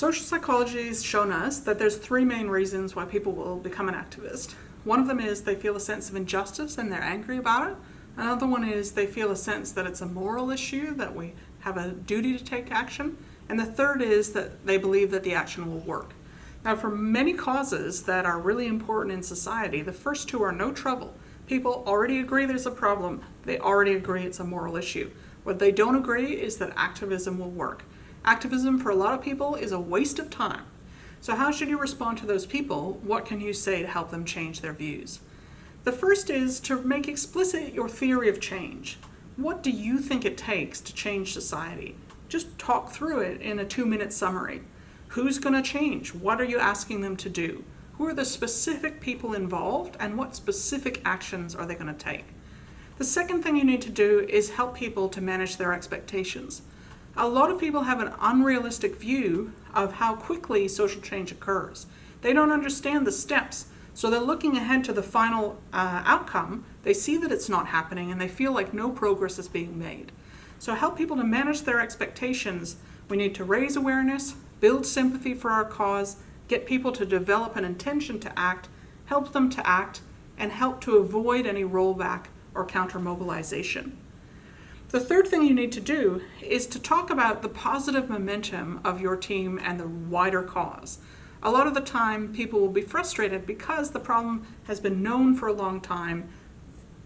Social psychology has shown us that there's three main reasons why people will become an activist. One of them is they feel a sense of injustice and they're angry about it. Another one is they feel a sense that it's a moral issue, that we have a duty to take action. And the third is that they believe that the action will work. Now, for many causes that are really important in society, the first two are no trouble. People already agree there's a problem. They already agree it's a moral issue. What they don't agree is that activism will work. Activism for a lot of people is a waste of time. So how should you respond to those people? What can you say to help them change their views? The first is to make explicit your theory of change. What do you think it takes to change society? Just talk through it in a 2-minute summary. Who's going to change? What are you asking them to do? Who are the specific people involved, and what specific actions are they going to take? The second thing you need to do is help people to manage their expectations. A lot of people have an unrealistic view of how quickly social change occurs. They don't understand the steps, so they're looking ahead to the final outcome. They see that it's not happening and they feel like no progress is being made. So help people to manage their expectations. We need to raise awareness, build sympathy for our cause, get people to develop an intention to act, help them to act, and help to avoid any rollback or counter-mobilization. The third thing you need to do is to talk about the positive momentum of your team and the wider cause. A lot of the time, people will be frustrated because the problem has been known for a long time,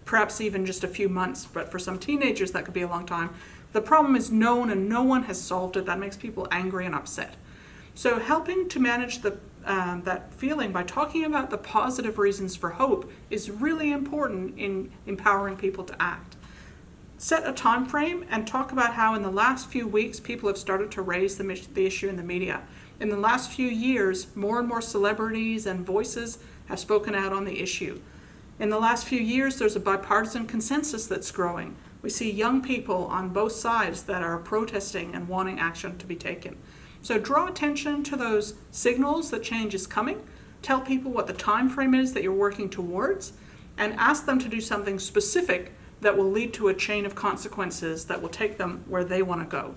perhaps even just a few months, but for some teenagers that could be a long time. The problem is known and no one has solved it. That makes people angry and upset. So helping to manage that feeling by talking about the positive reasons for hope is really important in empowering people to act. Set a time frame and talk about how in the last few weeks people have started to raise the issue in the media. In the last few years, more and more celebrities and voices have spoken out on the issue. In the last few years, there's a bipartisan consensus that's growing. We see young people on both sides that are protesting and wanting action to be taken. So draw attention to those signals that change is coming. Tell people what the time frame is that you're working towards, and ask them to do something specific that will lead to a chain of consequences that will take them where they want to go.